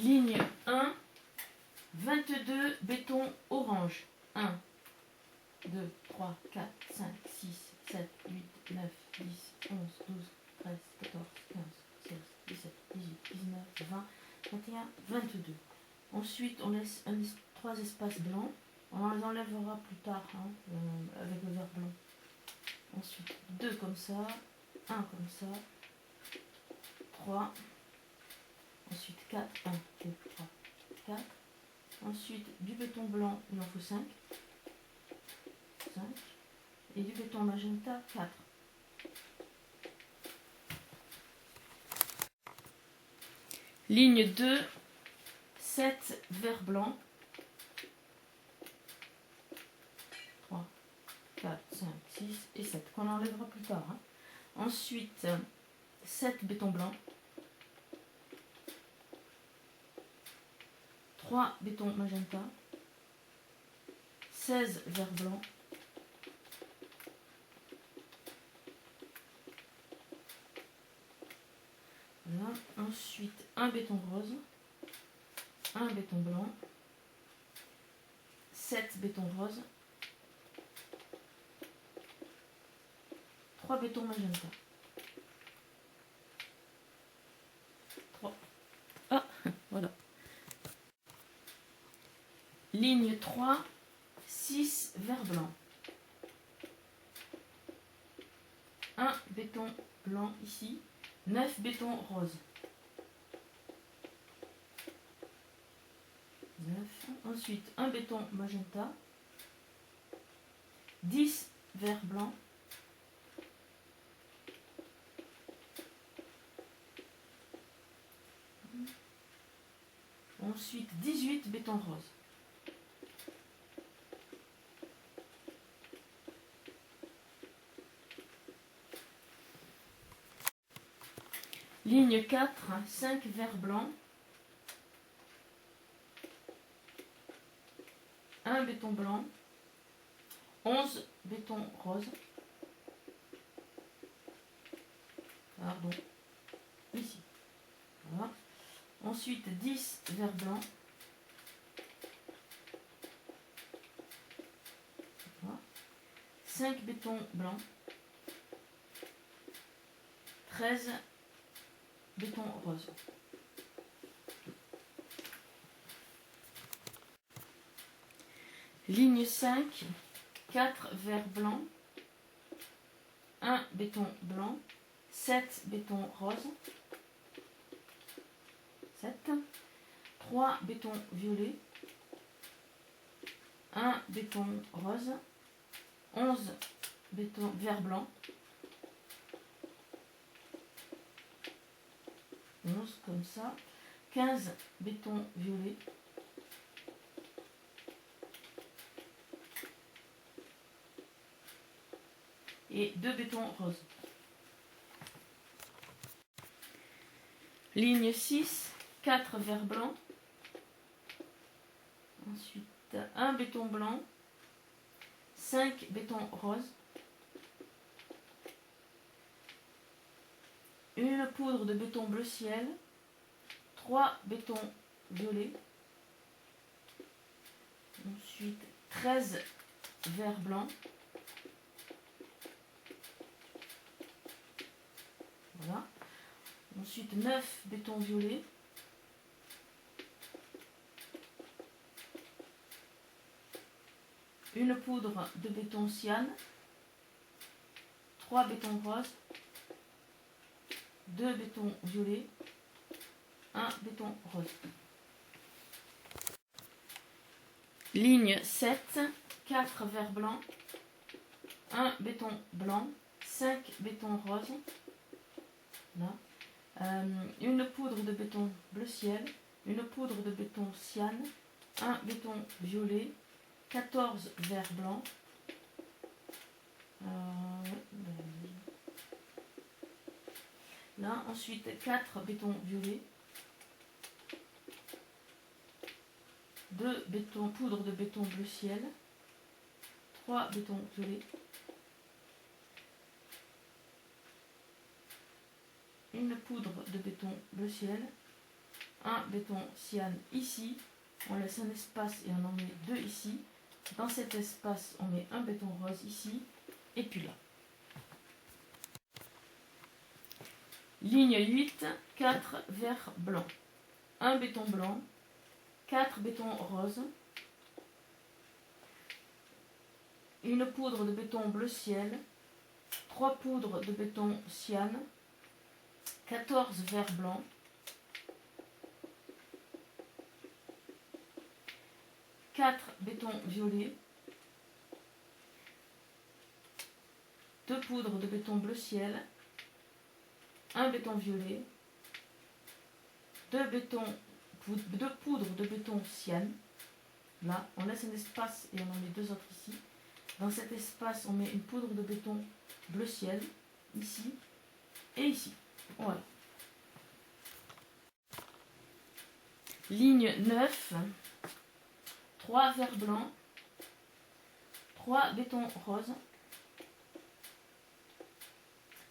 Ligne 1, 22 béton orange. 1, 2, 3, 4, 5, 6, 7, 8, 9, 10, 11, 12, 13, 14, 15, 16, 17, 18, 19, 20, 21, 22. Ensuite, on laisse 3 espaces blancs. On les enlèvera plus tard avec le vert blanc. Ensuite, 2 comme ça, 1 comme ça, 3. Ensuite, 4, 1, 2, 3, 4. Ensuite, du béton blanc, il en faut 5. 5. Et du béton magenta, 4. Ligne 2, 7 vert blanc. 3, 4, 5, 6 et 7, qu'on enlèvera plus tard. Ensuite, 7 béton blanc. 3 béton magenta. 16 vert blanc. Voilà. Ensuite, un béton rose. Un béton blanc. 7 béton rose. 3 béton magenta. 3. Ah, voilà. Ligne 3, 6 vert blanc. 1 béton blanc ici. 9 béton rose. 9. Ensuite, un béton magenta. 10 vert blanc. Ensuite, 18 béton rose. Ligne 4, 5 vert blanc. 1 béton blanc. 11 béton rose. Pardon. Ici. Voilà. Ensuite, 10 vert blanc. Voilà. 5 béton blanc. 13 béton rose. Ligne 5, 4 vert blanc. 1 béton blanc. 7 béton rose. 7. 3 béton violet. 1 béton rose. 11 béton vert blanc. 11 comme ça. 15 béton violet. Et 2 bétons roses. Ligne 6, 4 vert blanc. Ensuite, 1 béton blanc. 5 bétons roses. Une poudre de béton bleu ciel. 3 bétons violets. Ensuite, 13 vert blanc. Voilà. Ensuite, 9 bétons violets. Une poudre de béton cyan. 3 bétons roses. 2 bétons violets. 1 béton rose. Ligne 7, 4 vert blanc. 1 béton blanc. 5 bétons roses. Là. Une poudre de béton bleu ciel, une poudre de béton cyan, un béton violet, 14 vert blanc, là ensuite 4 bétons violets, 2 bétons, poudre de béton bleu ciel, 3 bétons violets, une poudre de béton bleu ciel, un béton cyan ici. On laisse un espace et on en met 2 ici. Dans cet espace, on met un béton rose ici. Et puis là. Ligne 8, 4 vert blanc. Un béton blanc, 4 bétons roses, une poudre de béton bleu ciel, 3 poudres de béton cyan, 14 vert blanc, 4 bétons violets, 2 poudres de béton bleu ciel, un béton violet, 2 poudres de béton cyan. Là, on laisse un espace et on en met 2 autres ici. Dans cet espace, on met une poudre de béton bleu ciel, ici et ici. Voilà. Ligne 9, 3 verts blancs, 3 bétons roses,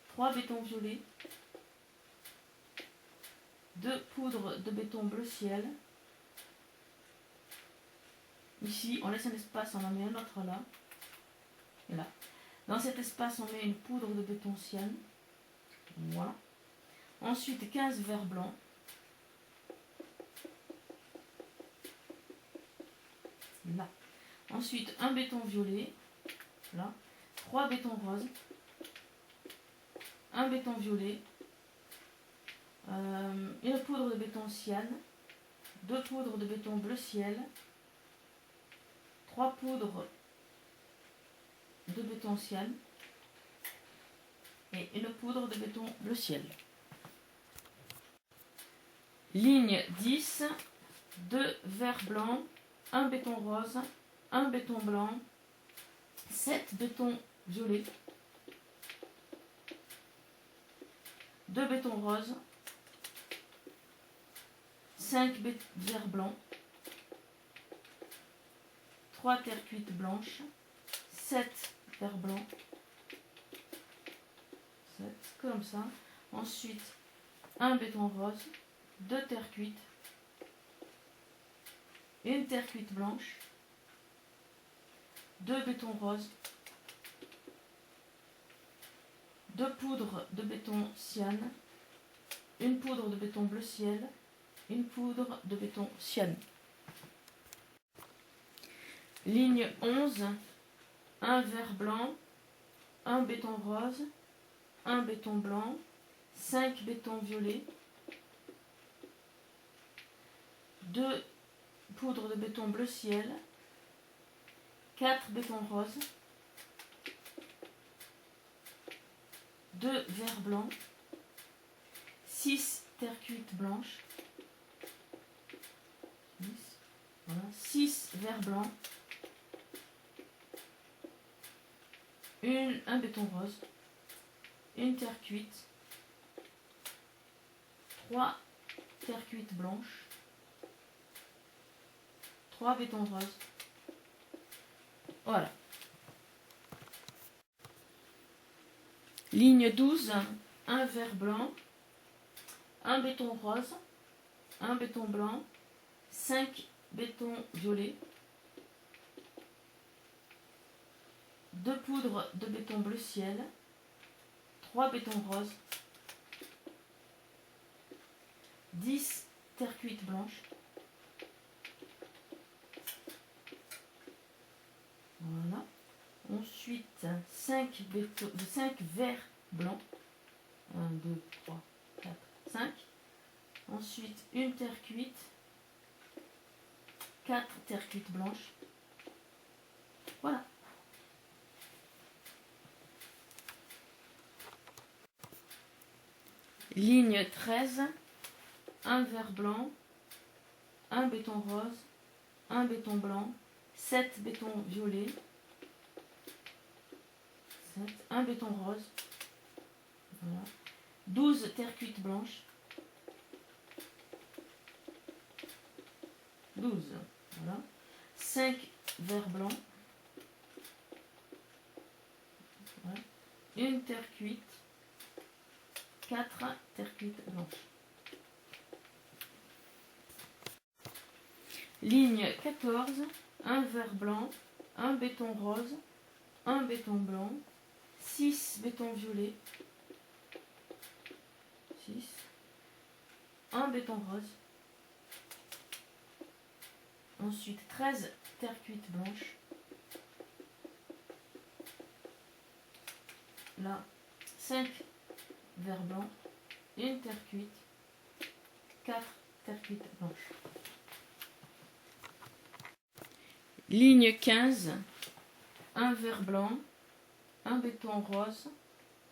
3 bétons violets, 2 poudres de béton bleu ciel. Ici, on laisse un espace, on en met un autre là. Et là. Dans cet espace, on met une poudre de béton cyan. Voilà. Ensuite, 15 verts blancs. Là. Ensuite, un béton violet. Là. 3 bétons roses. Un béton violet. Une poudre de béton cyan. 2 poudres de béton bleu ciel. 3 poudres de béton cyan et une poudre de béton bleu ciel. Ligne 10, 2 verts blancs, 1 béton rose, 1 béton blanc, 7 bétons violets, 2 bétons roses, 5 verts blancs, 3 terres cuites blanches, 7 verts blancs, 7 comme ça. Ensuite, un béton rose, 2 terres cuites, une terre cuite blanche, 2 bétons roses, 2 poudres de béton cyan, une poudre de béton bleu ciel, une poudre de béton cyan. Ligne 11, 1 vert blanc, 1 béton rose, 1 béton blanc, 5 bétons violets, 2 poudres de béton bleu ciel, 4 bétons roses, 2 verts blancs, 6 terres cuites blanches, 6 verts blancs, un béton rose, une terre cuite, 3 terres cuites blanches, 3 bétons roses. Voilà. Ligne 12, 1 vert blanc, 1 béton rose, 1 béton blanc, 5 bétons violets, 2 poudres de béton bleu ciel, 3 bétons roses, 10 terres cuites blanches, voilà. Ensuite 5 verts blancs, 1, 2, 3, 4, 5. Ensuite une terre cuite, 4 terres cuites blanches, voilà. Ligne 13, 1 vert blanc, 1 béton rose, 1 béton blanc, 7 bétons violets, 1 béton rose, voilà. 12 terres cuites blanches, 12, voilà. 5 verts blancs, voilà. Une terre cuite, 4 terres cuites blanches. Ligne 14, un vert blanc, un béton rose, un béton blanc, 6 bétons violets, 6, un béton rose, ensuite 13 terre cuite blanche, là 5 vert blanc, une terre cuite, 4 terre cuite blanche. Ligne 15, un vert blanc, un béton rose,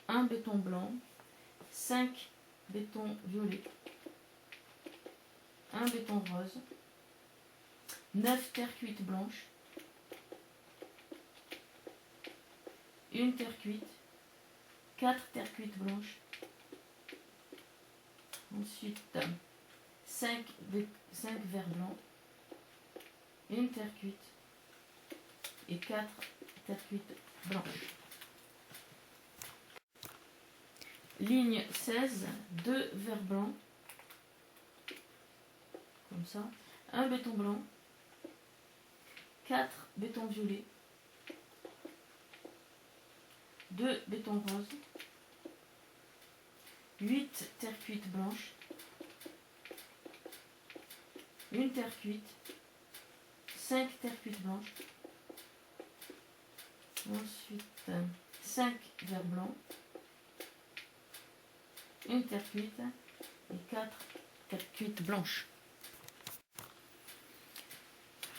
un béton blanc, 5 bétons violets, un béton rose, 9 terre cuite blanche, une terre cuite, 4 terre cuite blanches, ensuite 5 verres blancs, une terre cuite et 4 terre cuite blanches. Ligne 16, 2 verres blancs, comme ça, un béton blanc, 4 bétons violets, 2 bétons roses, 8 terre cuite blanches, une terre cuite, 5 terre cuite blanches, ensuite 5 verres blancs, une terre cuite et 4 terre cuite blanches.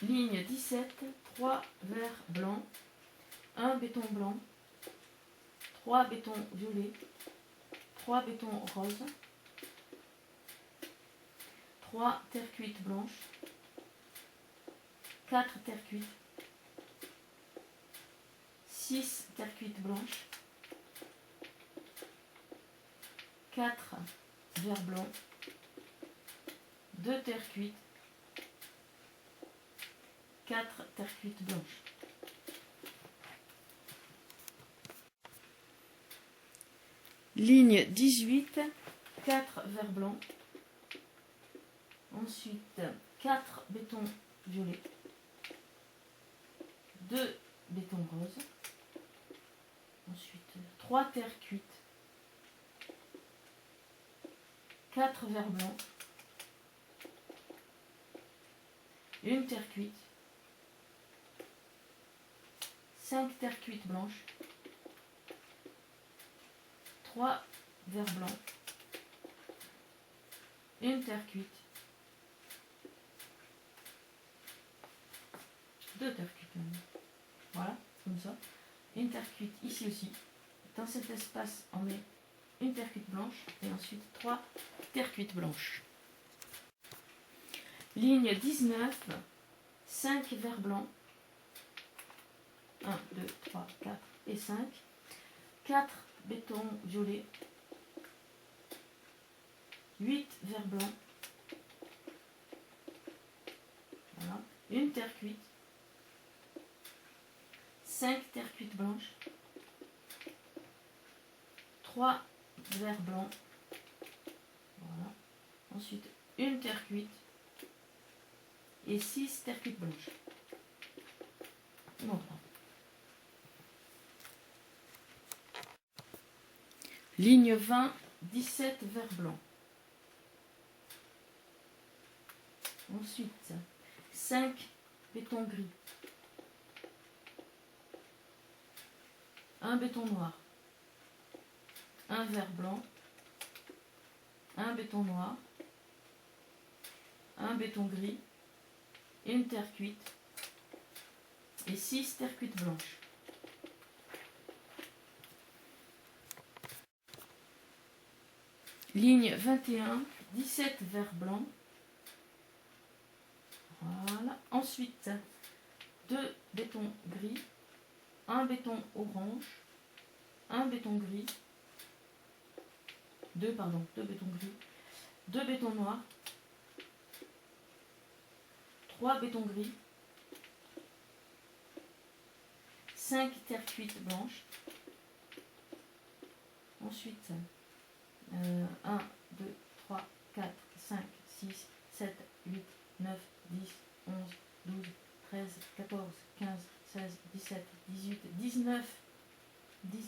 Ligne 17, 3 verres blancs, un béton blanc, 3 bétons violets, 3 bétons roses, 3 terre cuite blanches, 4 terre cuite, 6 terre cuite blanches, 4 verres blancs, 2 terre cuites, 4 terre cuite blanches. Ligne 18, 4 verres blancs, ensuite 4 bétons violets, 2 bétons roses, ensuite 3 terres cuites, 4 verres blancs, une terre cuite, 5 terres cuites blanches, 3 verres blancs, une terre cuite, 2 terres cuites. Voilà, comme ça. Une terre cuite ici aussi. Dans cet espace, on met une terre cuite blanche et ensuite 3 terres cuites blanches. Ligne 19, 5 verres blancs, 1, 2, 3, 4 et 5, 4 bétons violets, 8 verres blancs, voilà, une terre cuite, 5 terres cuites blanches, 3 verres blancs, voilà, ensuite une terre cuite et 6 terres cuites blanches. Voilà. Ligne 20, 17 verres blancs. Ensuite, 5 bétons gris. Un béton noir. Un verre blanc. Un béton noir. Un béton gris. Une terre cuite. Et 6 terres cuites blanches. Ligne 21, 17 verres blancs. Voilà. Ensuite, 2 bétons gris, un béton orange, un béton gris, 2 bétons gris, 2 bétons noirs, 3 bétons gris, 5 terres cuites blanches. Ensuite, 1, 2, 3, 4, 5, 6, 7, 8, 9, 10, 11,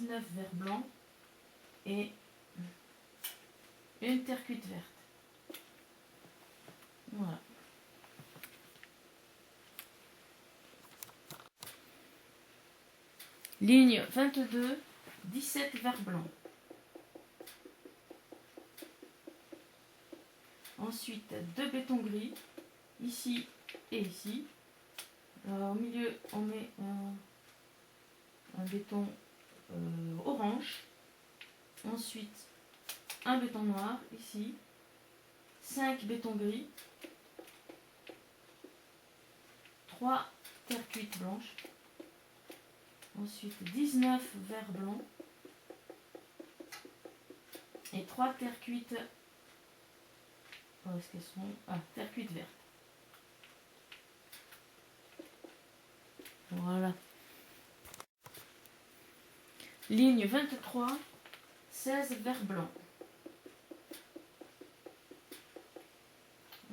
19 verres blancs et une terre cuite verte. Voilà. Ligne 22, 17 verres blancs. Ensuite, 2 bétons gris, ici et ici. Au milieu, on met un béton orange. Ensuite, un béton noir, ici. 5 bétons gris. 3 terres cuites blanches. Ensuite, 19 verres blancs. Et 3 terres cuites. Où est-ce qu'elles sont? Ah, terre cuite verte. Voilà. Ligne 23, 16 verres blancs.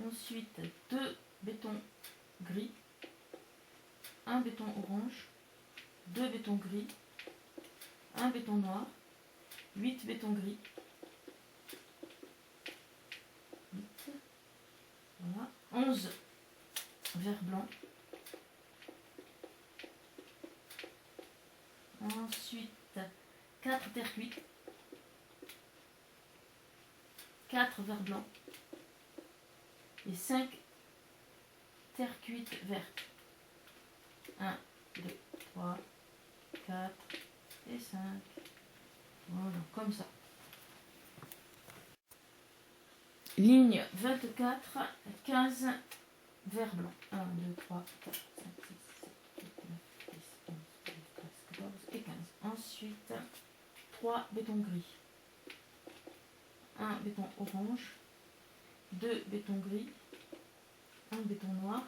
Ensuite, 2 bétons gris, 1 béton orange, 2 bétons gris, 1 béton noir, 8 bétons gris, 8, voilà, 11 verres blancs. Ensuite, 4 terres cuites, 4 verres blancs et 5 terres cuites vertes. 1, 2, 3, 4 et 5. Voilà, comme ça. Ligne 24, 15 verres blancs. 1, 2, 3, 4, 5, 6, 7, 8, 9, 10, 11, 12, 13, 14 et 15. Ensuite, 3 bétons gris. 1 béton orange. 2 bétons gris. 1 béton noir.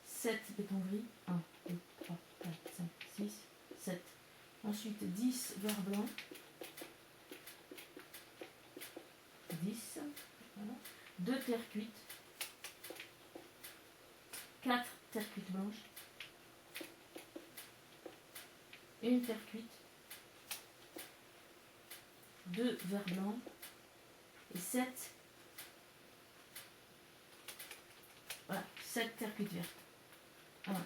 7 bétons gris. 1, 2, 3, 4, 5, 6, 7. Ensuite, 10 verres blancs. 10. Voilà. 2 terres cuites. 4 terres cuites blanches. Une terre cuite. 2 verres blancs. Et 7. Voilà, 7 terres cuites vertes. 1, 2,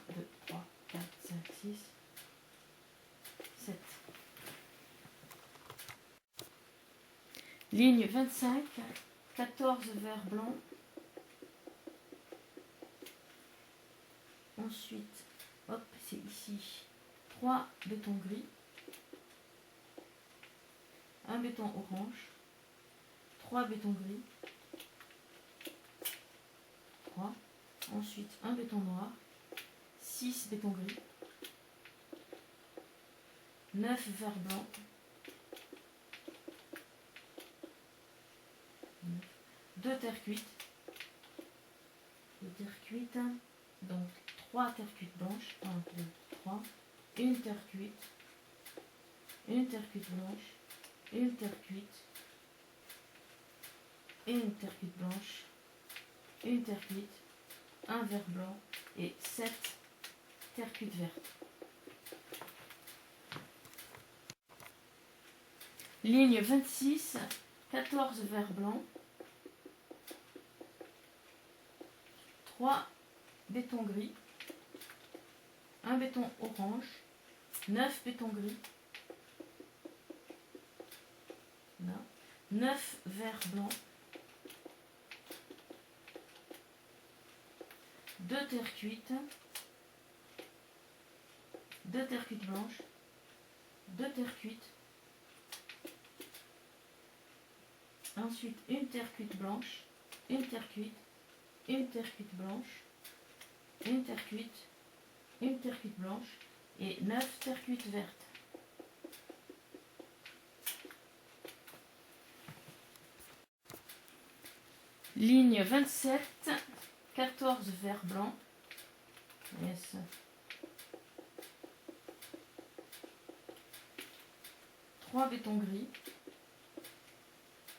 3, 4, 5, 6, 7. Ligne 25, 14 verres blancs. Ensuite, hop, c'est ici, 3 bétons gris. 1 béton orange. 3 bétons gris. 3. Ensuite, 1 béton noir. 6 bétons gris. 9 verres blancs. 2 terres cuites. 2 terres cuites. Donc 3 terres cuites blanches. 1, 2, 3. Une terre cuite. Une terre cuite blanche. Une terre cuite. Une terre cuite blanche. Une terre cuite. Un verre blanc. Et 7 terres cuites vertes. Ligne 26, 14 verres blancs. 3 bétons gris. 1 béton orange. 9 bétons gris. Là. 9 verres blancs. 2 terres cuites. 2 terres cuites blanches. 2 terres cuites. Ensuite, une terre cuite blanche. Une terre cuite. Une terre cuite blanche. Une terre cuite. Une terre cuite blanche. Et 9 terres cuites vertes. Ligne 27, 14 verres blancs. Yes. 3 bétons gris.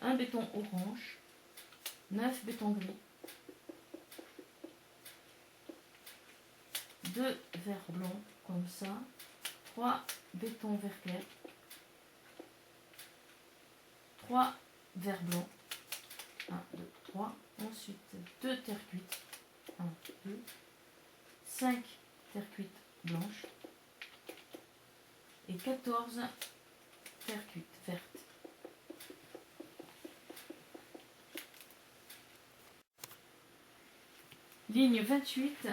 1 béton orange. 9 bétons gris. 2 verres blancs, comme ça. 3 bétons vert clair. 3 verres blancs. 1, 2, 3. Ensuite, 2 terres cuites. 1, 2. 5 terres cuites blanches. Et 14 terres cuites vertes. Ligne 28,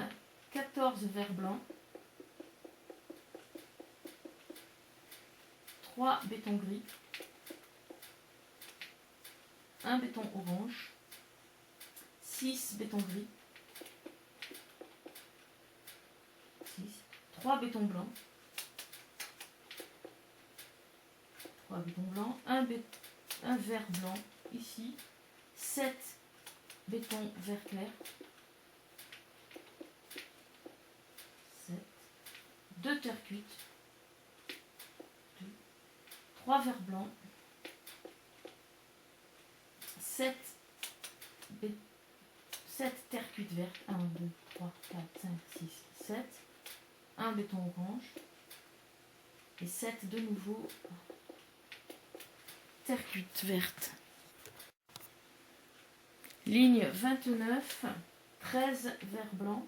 14 verres blancs. 3 bétons gris. 1 béton orange. 6 bétons gris. 6. 3 bétons blancs. 3 bétons blancs. Un vert blanc ici. 7 bétons vert clair. 7. 2 terres cuites. 2. 3 verres blancs. 7 terres cuites vertes. 1, 2, 3, 4, 5, 6, 7. 1 béton orange. Et 7 de nouveau terres cuites vertes. Ligne 29, 13 verres blancs.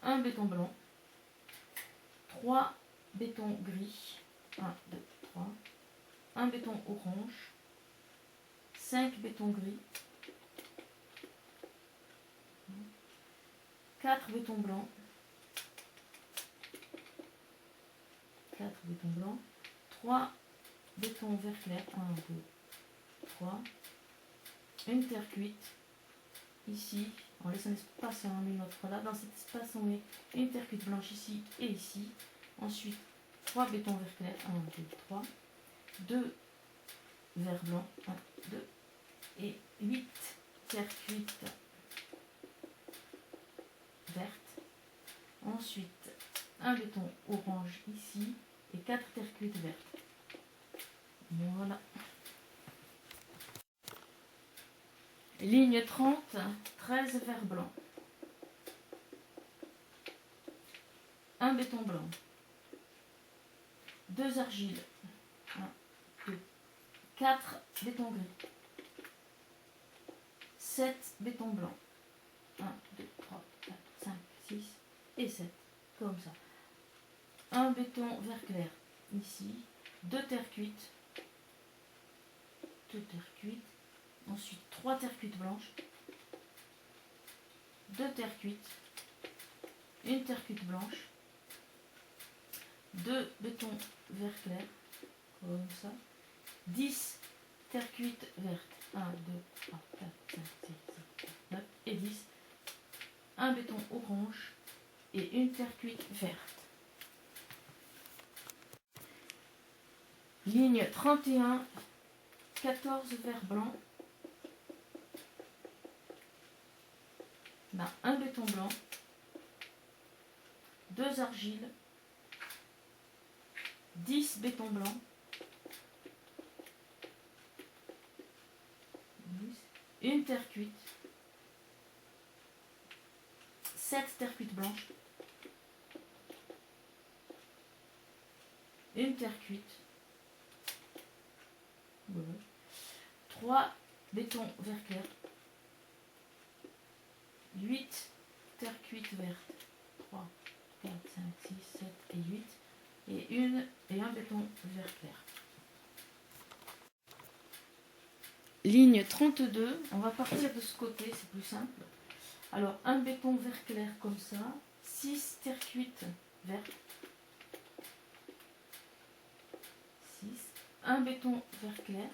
1 béton blanc. 3 bétons gris. 1, 2, 3. 1 béton orange. 5 bétons gris. 4 bétons blancs. 4 bétons blancs. 3 bétons vert clair. 1, 2, 3. Une terre cuite. Ici, on laisse un espace et on met notre là. Dans cet espace, on met une terre cuite blanche ici et ici. Ensuite, 3 bétons vert clair. 1, 2, 3. 2 verres blancs. 1, 2. Et 8 terres cuites vertes. Ensuite, un béton orange ici et 4 terres cuites vertes. Voilà. Ligne 30, 13 verres blancs. 1 béton blanc. 2 argiles. 1, 2. 4 bétons gris. 7 bétons blancs. 1, 2, 3, 4, 5, 6 et 7. Comme ça. 1 béton vert clair. Ici. 2 terres cuites. 2 terres cuites. Ensuite, 3 terres cuites blanches. 2 terres cuites. Une terre cuite blanche. 2 bétons vert clair. Comme ça. 10 terres cuites vertes. 1, 2, 3, 4, 5, 6, 7, 8, 9 et 10. Un béton orange et une terre cuite verte. Ligne 31, 14 verres blancs. On a un béton blanc, 2 argiles, 10 bétons blancs, 10, une terre cuite, 7 terres cuites blanches, une terre cuite, voilà. 3 bétons vert clair, 8 terres cuites vertes, 3, 4, 5, 6, 7 et 8, et un béton vert clair. Ligne 32, on va partir de ce côté, c'est plus simple. Alors, un béton vert clair comme ça, 6 terres cuites vertes, 6, un béton vert clair,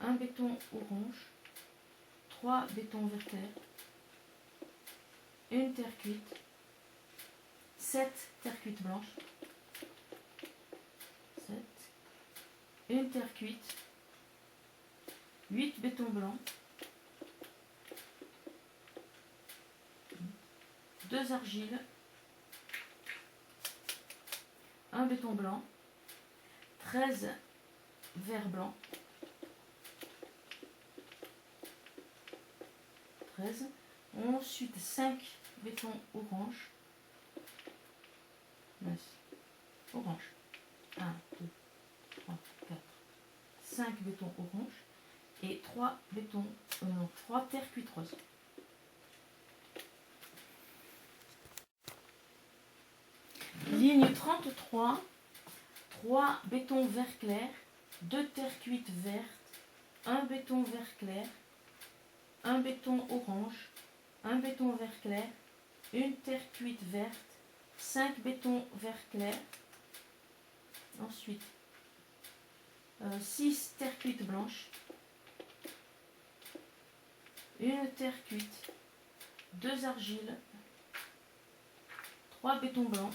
un béton orange, 3 bétons vert clair, une terre cuite, 7 terres cuites blanches, 7, une terre cuite, 8 bétons blancs, 2 argiles, un béton blanc, 13 verres blancs, 13, ensuite 5 bétons orange, 9, orange, 1, 2, béton orange et 3 terre cuite rose. Ligne 33, 3 béton vert clair, 2 terre cuite vertes, 1 béton vert clair, 1 béton orange, 1 béton vert clair, une terre cuite verte, 5 bétons vert clair, ensuite 6 terre cuite blanche, une terre cuite, 2 argiles, 3 bétons blancs,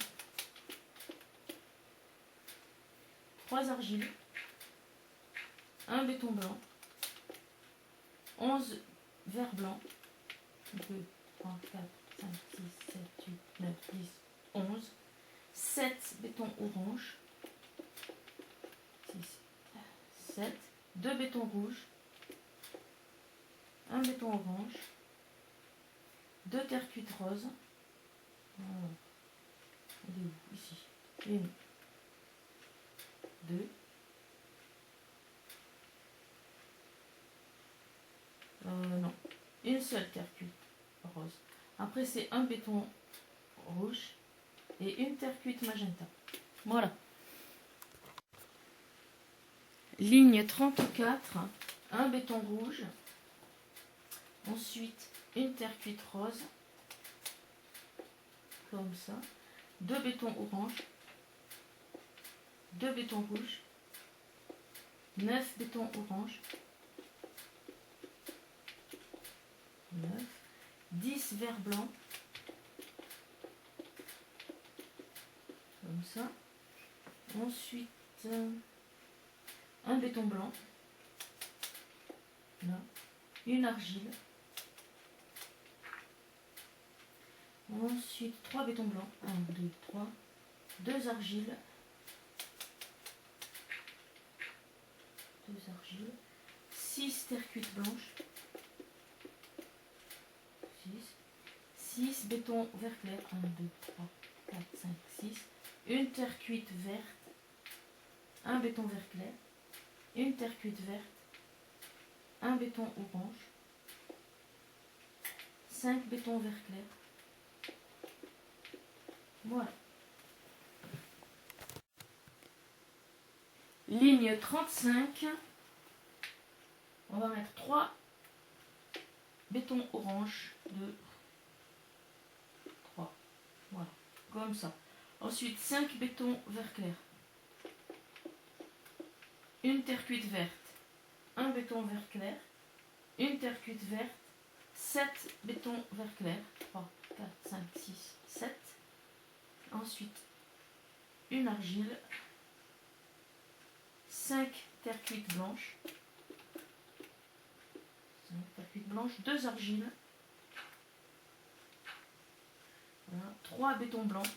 3 argiles, 1 béton blanc, 11 verre blanc, 2, 3, 4, 5, 6, 7, 8, 9, 10, 11, 7 bétons orange, 6, 7, 2 bétons rouges, 1 béton orange, 2 terre cuite rose, elle est où? Ici, 1, 2, non, une seule terre cuite rose. Après c'est un béton rouge et une terre cuite magenta. Voilà. Ligne 34, un béton rouge, ensuite une terre cuite rose, comme ça, 2 bétons orange, 2 bétons rouges, 9 bétons orange, 9, 10 verres blancs, comme ça, ensuite un béton blanc, là, une argile, ensuite 3 bétons blancs, 1, 2, 3, 2 argiles, 6 terre cuite blanche, 6 bétons vert clair, 1, 2, 3, 4, 5, 6, une terre cuite verte, un béton vert clair, une terre cuite verte, un béton orange, 5 bétons vert clair. Voilà. Ligne 35, on va mettre 3 bétons orange, 2, 3, voilà, comme ça. Ensuite 5 bétons vert clair, une terre cuite verte, un béton vert clair, une terre cuite verte, 7 bétons vert clair, 3, 4, 5, 6, 7. Ensuite une argile, 5 terre cuite blanche, 5 terre cuite blanche, 2 argiles, voilà, 3 bétons blancs,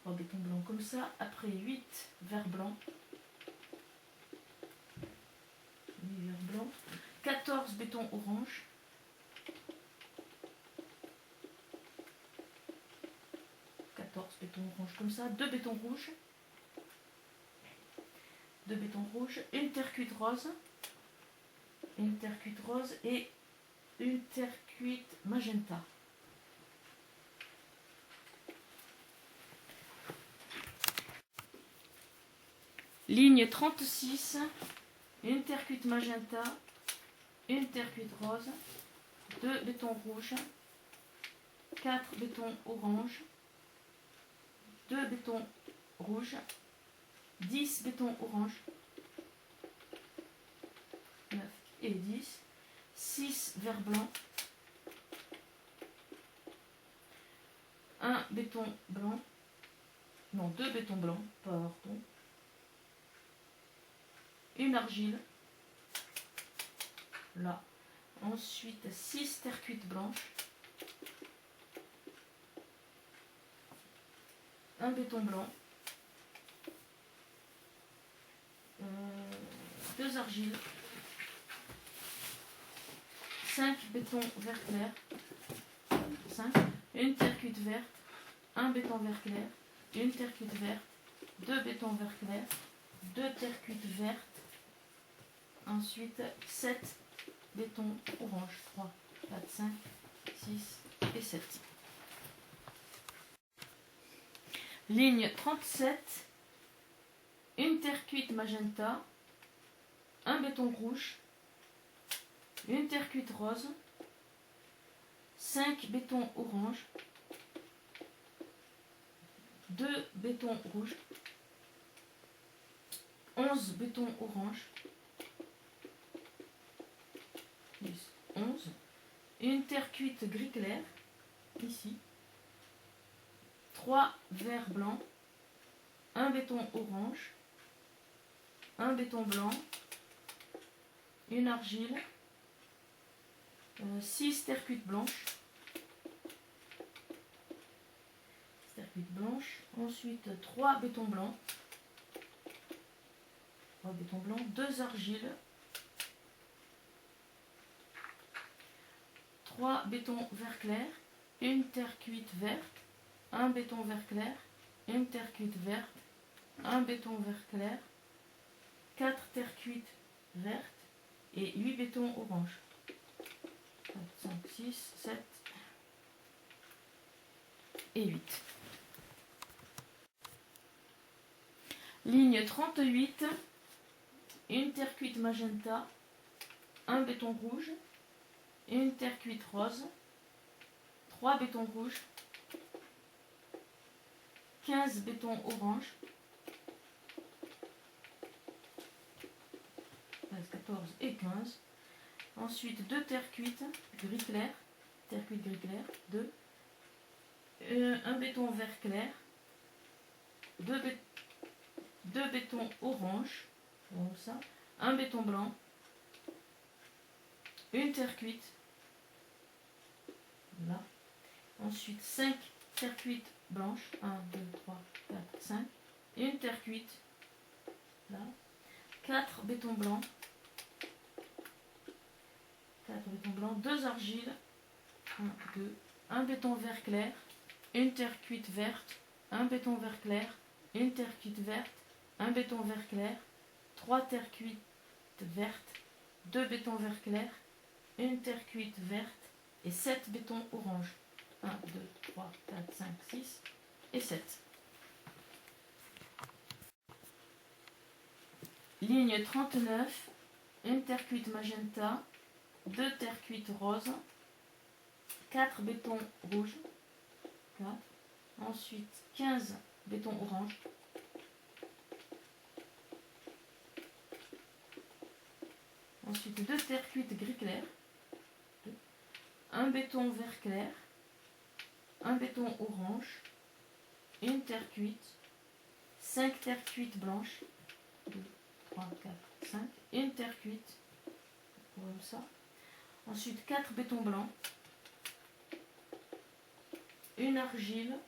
3 bétons blancs comme ça, après 8 verres blancs, 8 verres blancs, 14 bétons orange, 14 bétons orange comme ça, 2 bétons rouges, 2 bétons rouges, une terre cuite rose, une terre cuite rose et une terre cuite magenta. Ligne 36, une terre cuite magenta, une terre cuite rose, 2 bétons rouges, 4 bétons orange, 2 bétons rouges, 10 bétons orange, 9 et 10, 6 verres blancs, 1 béton blanc, non 2 bétons blancs, pardon, une argile, là, ensuite 6 terre cuite blanche, un béton blanc, 2 argiles, 5 bétons vert clair, 5, une terre cuite verte, un béton vert clair, une terre cuite verte, 2 bétons vert clair, 2 terre cuite vertes. Ensuite 7 béton orange. 3, 4, 5, 6 et 7. Ligne 37, une terre cuite magenta, un béton rouge, une terre cuite rose, 5 bétons orange, 2 bétons rouges, 11 bétons orange, 11, une terre cuite gris clair, ici, 3 verres blancs, un béton orange, un béton blanc, une argile, 6 terre cuite blanches, ensuite 3 bétons blancs, 2 argiles, 3 bétons vert clair, une terre cuite verte, un béton vert clair, une terre cuite verte, un béton vert clair, 4 terres cuites vertes et 8 bétons orange. 4, 5, 6, 7 et 8. Ligne 38, une terre cuite magenta, un béton rouge, une terre cuite rose, 3 bétons rouges, 15 bétons orange, 14 et 15. Ensuite 2 terres cuites gris clair, 2, un béton vert clair, 2 bétons orange, comme ça, un béton blanc, une terre cuite, là. Ensuite 5 terres cuites blanches, 1, 2, 3, 4, 5, une terre cuite, là, 4 bétons blancs, 2 argiles, 1, 2, un béton vert clair, une terre cuite verte, un béton vert clair, une terre cuite verte, un béton vert clair, 3 terres cuites vertes, 2 bétons vert clair, une terre cuite verte et 7 bétons orange. 1, 2, 3, 4, 5, 6 et 7. Ligne 39, une terre cuite magenta, 2 terres cuites roses, 4 bétons rouges, 4. Ensuite 15 bétons orange, ensuite 2 terres cuites gris clair, 2. Un béton vert clair, un béton orange, une terre cuite, 5 terres cuites blanches, 2, 3, 4, 5, une terre cuite, comme ça. Ensuite 4 bétons blancs, une argile,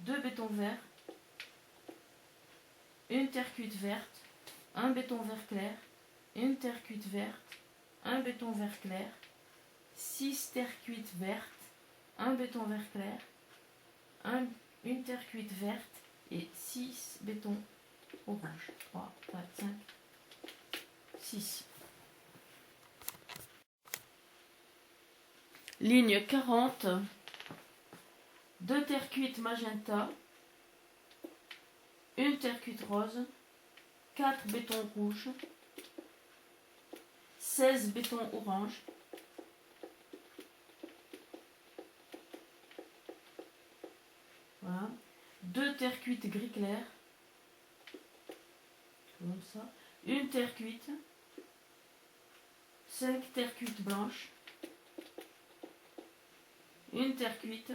2 bétons verts, une terre cuite verte, un béton vert clair, une terre cuite verte, un béton vert clair, 6 terres cuites vertes, un béton vert clair, une terre cuite verte et 6 bétons orange. 3, 4, 5, 6. Ligne 40, 2 terres cuites magenta, une terre cuite rose, 4 bétons rouges, 16 bétons orange, voilà. 2 terres cuites gris clair, comme ça, une terre cuite, 5 terres cuites blanches, une terre cuite,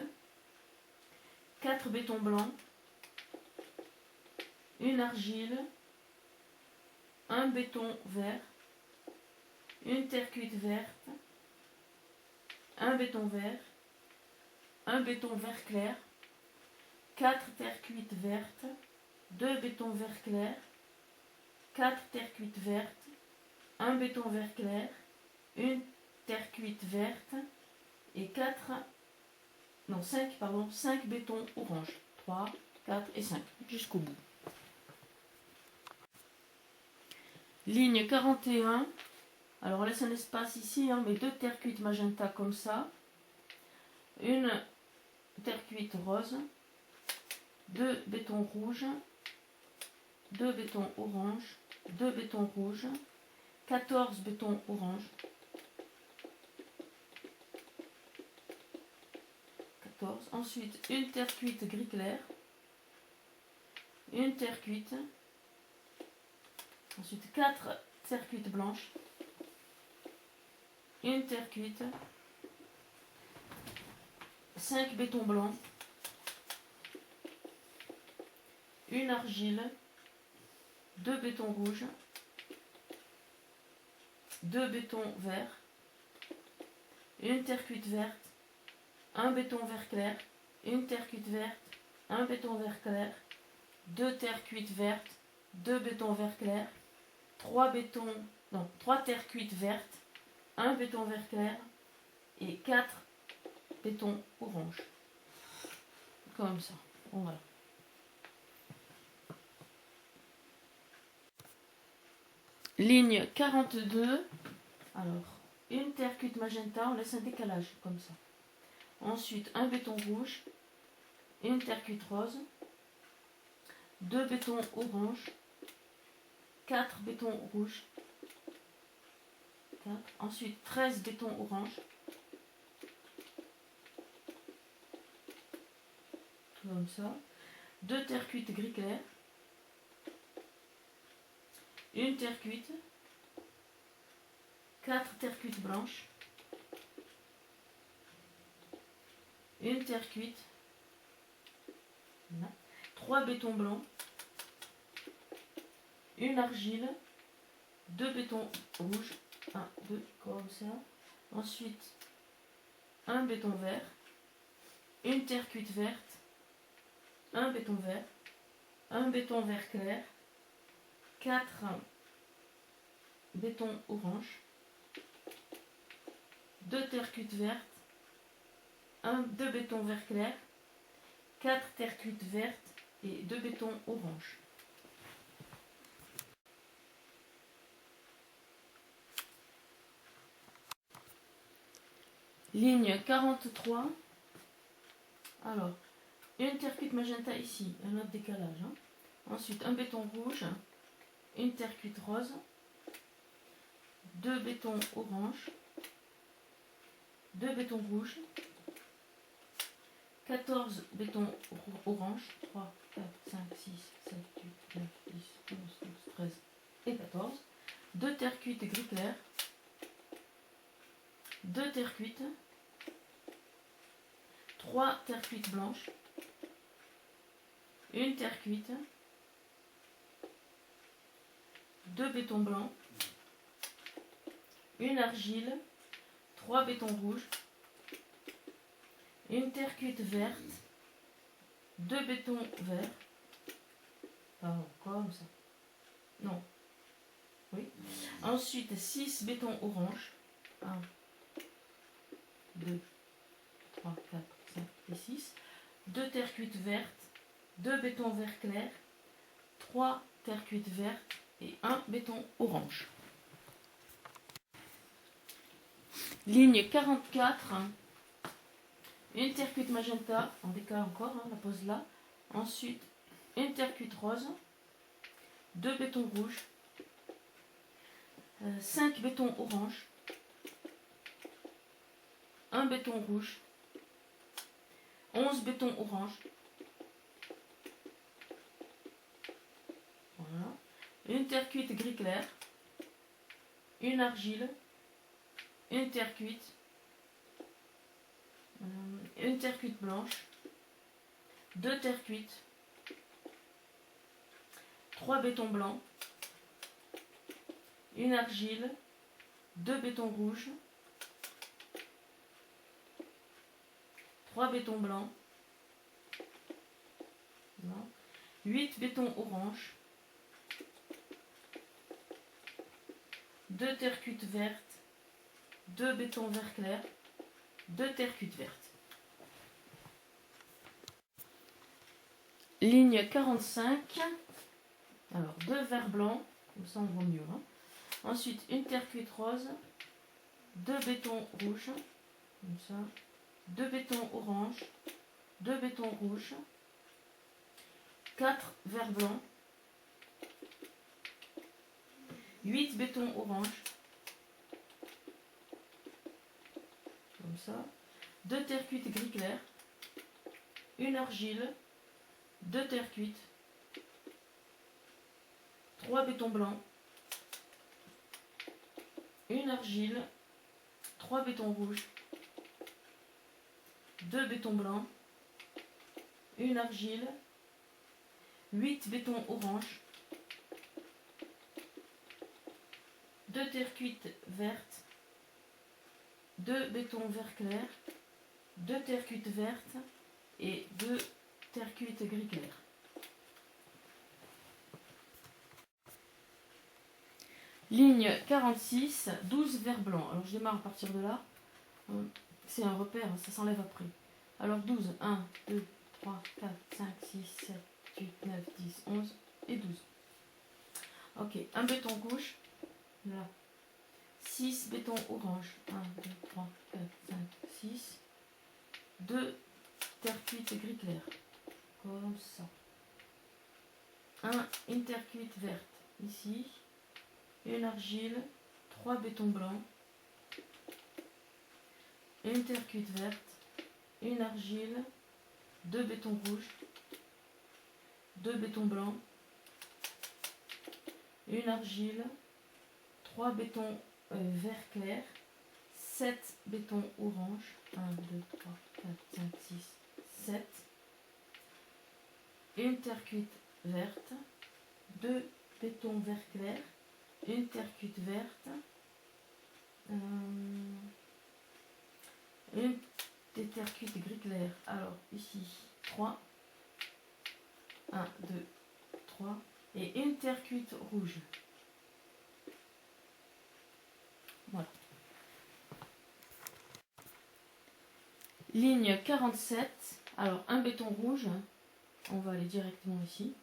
4 bétons blancs, une argile, un béton vert, une terre cuite verte, un béton vert, un béton vert clair, 4 terres cuites vertes, 2 bétons vert clair, 4 terres cuites vertes, un béton vert clair, une terre cuite verte et 5 bétons orange. 3, 4 et 5 jusqu'au bout. Ligne 41. Alors on laisse un espace ici, hein, mais 2 terre cuite magenta comme ça. Une terre cuite rose. 2 bétons rouges. 2 bétons orange. 2 bétons rouges. 14 bétons orange. 14. Ensuite, une terre cuite gris clair. Une terre cuite. Ensuite, 4 terre cuite blanches. Une terre cuite. 5 bétons blancs. Une argile. 2 bétons rouges. 2 bétons verts. Une terre cuite verte. Un béton vert clair, une terre cuite verte, un béton vert clair, 2 terres cuites vertes, 2 bétons vert clair, 3 terres cuites vertes, un béton vert clair et 4 bétons orange. Comme ça. Bon, voilà. Ligne 42. Alors, une terre cuite magenta, on laisse un décalage comme ça. Ensuite, un béton rouge, une terre cuite rose, 2 bétons orange, 4 bétons rouges, 4. Ensuite 13 bétons orange, comme ça, 2 terres cuites gris clair, une terre cuite, 4 terres cuites blanches, une terre cuite, 3 bétons blancs, une argile, 2 bétons rouges, 1, 2, comme ça. Ensuite, un béton vert, une terre cuite verte, un béton vert, un béton vert clair, 4 bétons orange, 2 terres cuites vertes, 2 bétons vert clair, 4 terres cuites vertes et 2 bétons orange. Ligne 43. Alors, une terre cuite magenta ici, un autre décalage. Hein. Ensuite, un béton rouge, une terre cuite rose, 2 bétons orange, 2 bétons rouges, 14 bétons orange, 3, 4, 5, 6, 7, 8, 9, 10, 11, 12, 13 et 14. 2 terres cuites gris clair, 2 terres cuites, 3 terres cuites blanches, une terre cuite, 2 bétons blancs, une argile, 3 bétons rouges, une terre cuite verte, 2 bétons verts, pardon, comme ça, non, oui, ensuite 6 bétons orange, 1, 2, 3, 4, 5 et 6, 2 terres cuites vertes, 2 bétons vert clair, 3 terres cuites vertes et 1 béton orange. Ligne 44, une terre cuite magenta, en décale encore, hein, la pose là. Ensuite, une terre cuite rose, 2 bétons rouges, 5 bétons orange, 1 béton rouge, 11 bétons orange. Voilà. Une terre cuite gris clair, une argile, une terre cuite, une terre cuite blanche, 2 terres cuites, 3 bétons blancs, une argile, 2 bétons rouges, 3 bétons blancs, 8 bétons orange, 2 terres cuites vertes, 2 bétons vert clair, 2 terres cuites vertes. Ligne 45. Alors, 2 verts blancs, comme ça on voit mieux. Hein. Ensuite, une terre cuite rose, 2 bétons rouges, comme ça, 2 bétons orange, 2 bétons rouges, 4 verres blancs, 8 bétons orange, comme ça, 2 terres cuites gris clair, une argile, 2 terres cuites, 3 bétons blancs, une argile, 3 bétons rouges, 2 bétons blancs, une argile, 8 bétons orange, 2 terres cuites vertes, 2 bétons vert clair, 2 terres cuites vertes et 2 terres cuites gris clair. Ligne 46, 12 verres blancs. Alors je démarre à partir de là. C'est un repère, ça s'enlève après. Alors 12, 1, 2, 3, 4, 5, 6, 7, 8, 9, 10, 11 et 12. Ok, un béton rouge, là. 6 bétons orange, 1, 2, 3, 4, 5, 6. 2 terres cuites gris clair, comme ça. Une terre cuite verte, ici. Une argile, 3 bétons blancs. Une terre cuite verte, une argile, 2 bétons rouges, 2 bétons blancs, une argile, 3 bétons vert clair, 7 bétons orange, 1, 2, 3, 4, 5, 6, 7, une terre cuite verte, 2 bétons vert clair, une terre cuite verte, une des terres cuites gris clair. Alors ici 3, 1, 2, 3 et une terre cuite rouge. Voilà. Ligne 47. Alors un béton rouge, on va aller directement ici.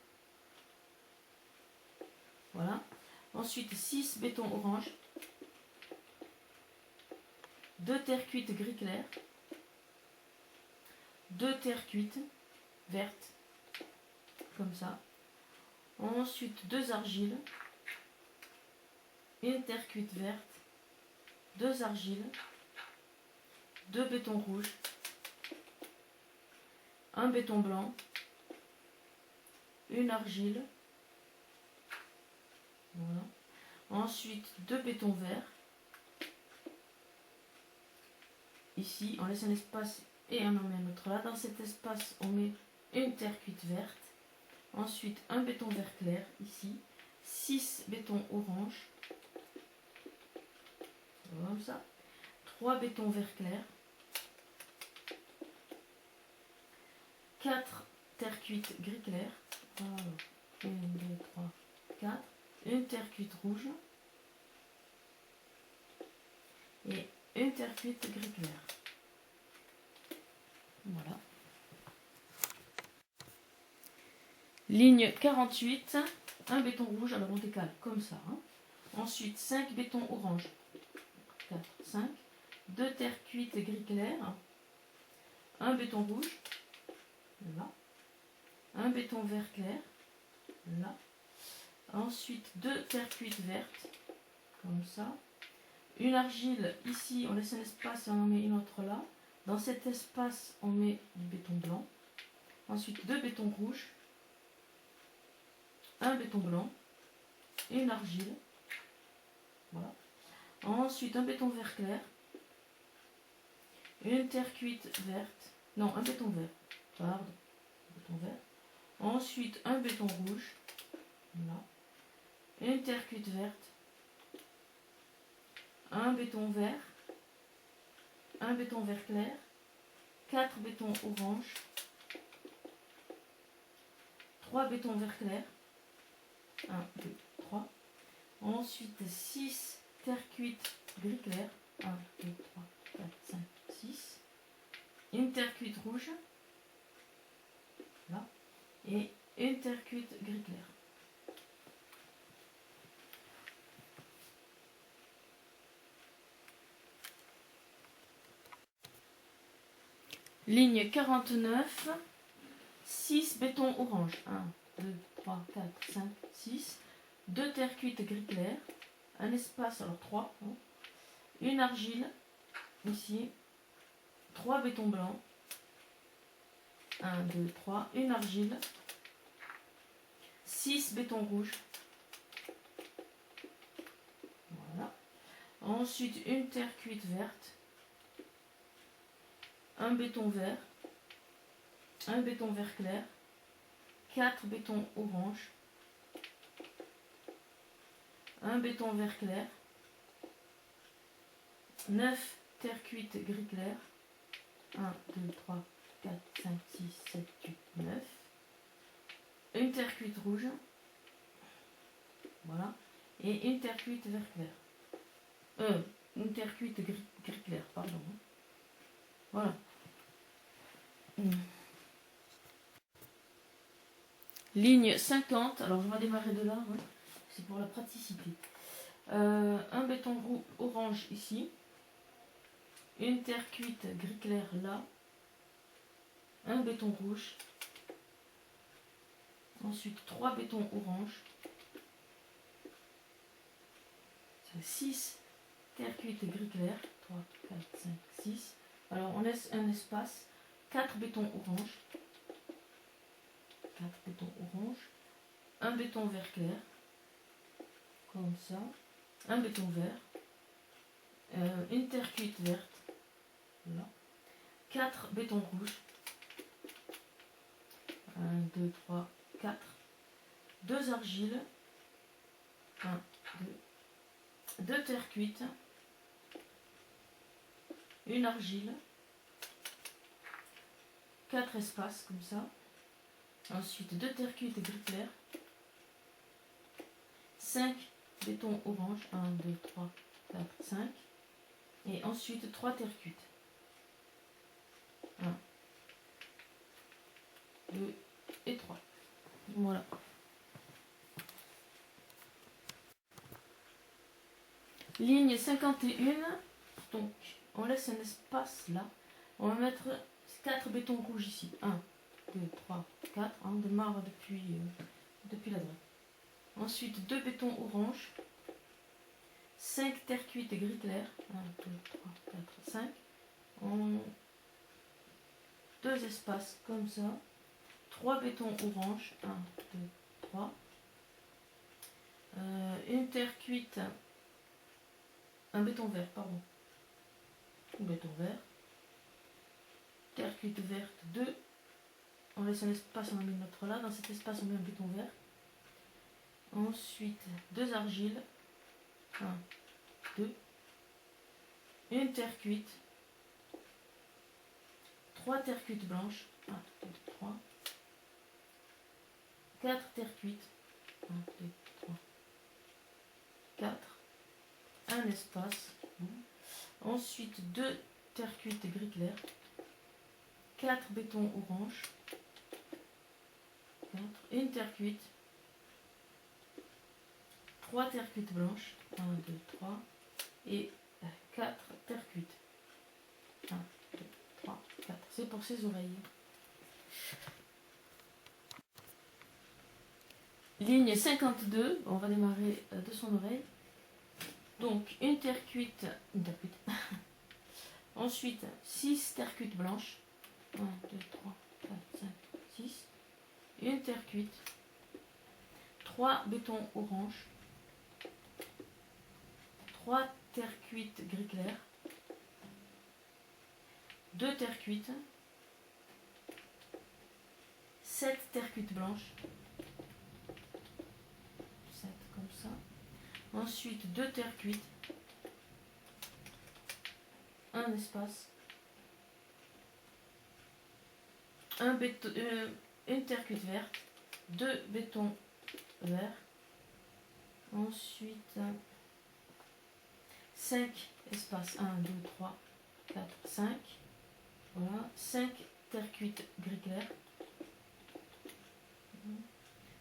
Voilà. Ensuite 6 bétons orange, 2 terres cuites gris clair, 2 terres cuites vertes, comme ça. Ensuite 2 argiles, une terre cuite verte, 2 argiles, 2 bétons rouges, un béton blanc, une argile. Voilà. Ensuite 2 bétons verts. Ici, on laisse un espace et on en met un autre là. Dans cet espace, on met une terre cuite verte. Ensuite, un béton vert clair, ici. 6 bétons orange. Comme ça. 3 bétons vert clair. 4 terres cuites gris clair. Alors, 1, 2, 3, 4. Une terre cuite rouge. Et une terre cuite gris clair. Voilà. Ligne 48, un béton rouge, alors on décale comme ça. Hein. Ensuite 5 bétons orange. 4, 5. 2 terres cuites gris clair. Un béton rouge. Là. Un béton vert clair. Là. Ensuite 2 terres cuites vertes. Comme ça. Une argile, ici, on laisse un espace et on en met une autre là. Dans cet espace, on met du béton blanc. Ensuite, 2 bétons rouges. Un béton blanc. Une argile. Voilà. Ensuite, un béton vert clair. Une terre cuite verte. Non, un béton vert. Pardon. Un béton vert. Ensuite, un béton rouge. Là. Une terre cuite verte. Un béton vert, un béton vert clair, 4 bétons orange, 3 bétons vert clair, 1, 2, 3. Ensuite 6 terres cuites gris clair, 1, 2, 3, 4, 5, 6. Une terre cuite rouge, là, et une terre cuite gris clair. Ligne 49, 6 béton orange. 1, 2, 3, 4, 5, 6. 2 terre cuite gris clair. Un espace, alors 3. Hein. Une argile, ici. 3 bétons blancs. 1, 2, 3. Une argile. 6 bétons rouges. Voilà. Ensuite, une terre cuite verte. Un béton vert. Un béton vert clair. 4 bétons orange. Un béton vert clair. 9 terre cuite gris clair. 1, 2, 3, 4, 5, 6, 7, 8, 9. Une terre cuite rouge. Voilà. Et une terre cuite vert clair. Une terre cuite gris clair, pardon. Voilà. Ligne 50. Alors je vais démarrer de là. Hein. C'est pour la praticité. Un béton orange ici. Une terre cuite gris clair là. Un béton rouge. Ensuite 3 bétons orange. 6 terre cuite gris clair. 3, 4, 5, 6. Alors on laisse un espace. 4 bétons orange. 4 bétons orange. Un béton vert clair. Comme ça. Un béton vert. Une terre cuite verte. Là. 4 bétons rouges. 1, 2, 3, 4. 2 argiles. 1, 2. 2 terres cuites. Une argile. 4 espaces comme ça. Ensuite 2 terres cuites gris clair. 5 bétons orange. 1, 2, 3, 4, 5. Et ensuite 3 terres cuites. 1, 2 et 3. Voilà. Ligne 51. Donc on laisse un espace là. On va mettre 4 bétons rouges ici. 1, 2, 3, 4. On démarre depuis la droite. Ensuite 2 bétons orange. 5 terres cuites et gris clair. 1, 2, 3, 4, 5. On... 2 espaces comme ça. 3 bétons orange. 1, 2, 3. Une terre cuite. Un béton vert, pardon. Un béton vert. Terre cuite verte, 2. On laisse un espace, on en met une autre là. Dans cet espace, on met un béton vert. Ensuite, 2 argiles. 1, 2. Une terre cuite. 3 terres cuites blanches. 1, 2, 3. 4 terres cuites. 1, 2, 3. 4. Un espace. Ensuite, 2 terres cuites gris clair. 4 bétons orange. 4. Une terre cuite. 3 terres cuites blanches. 1, 2, 3. Et 4 terres cuites. 1, 2, 3, 4. C'est pour ses oreilles. Ligne 52. On va démarrer de son oreille. Donc, une terre cuite. Ensuite, 6 terres cuites blanches. 1, 2, 3, 4, 5, 6. Une terre cuite. 3 bétons orange. 3 terres cuites gris clair. 2 terres cuites. 7 terres cuites blanches. 7 comme ça. Ensuite 2 terres cuites. Un espace. Une terre cuite verte. 2 bétons verts. Ensuite 5 espaces. 1, 2, 3, 4, 5. Voilà. 5 terres cuites gris clair.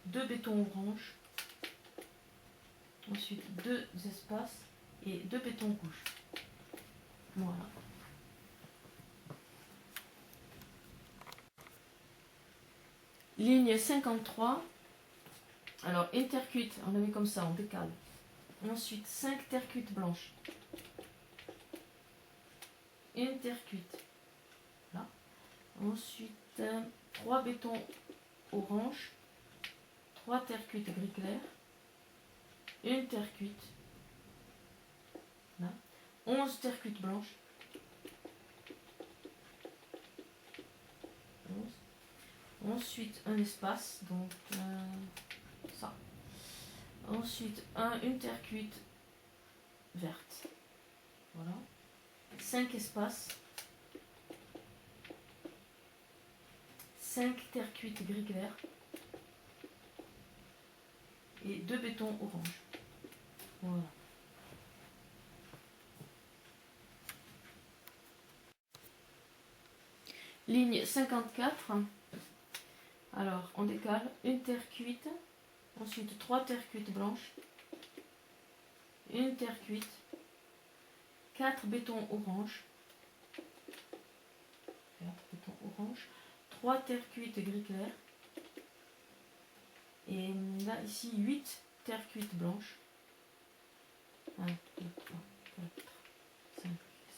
2 bétons orange. Ensuite 2 espaces et 2 bétons rouges. Voilà. Ligne 53. Alors, une terre cuite, on la met comme ça, on décale. Ensuite, 5 terres cuites blanches. Une terre cuite. Là. Ensuite, 3 bétons orange. 3 terres cuites gris clair. Une terre cuite. Là. 11 terres cuites blanches. 11. Ensuite, un espace, donc ça. Ensuite, une terre cuite verte. Voilà. 5 espaces. 5 terres cuites gris clair. Et 2 bétons orange. Voilà. Ligne 54. Alors, on décale une terre cuite. Ensuite, 3 terres cuites blanches. Une terre cuite. 4 bétons orange. 4 bétons orange. 3 terres cuites gris clair. Et là, ici, 8 terres cuites blanches. 1, 2, 3, 4, 5,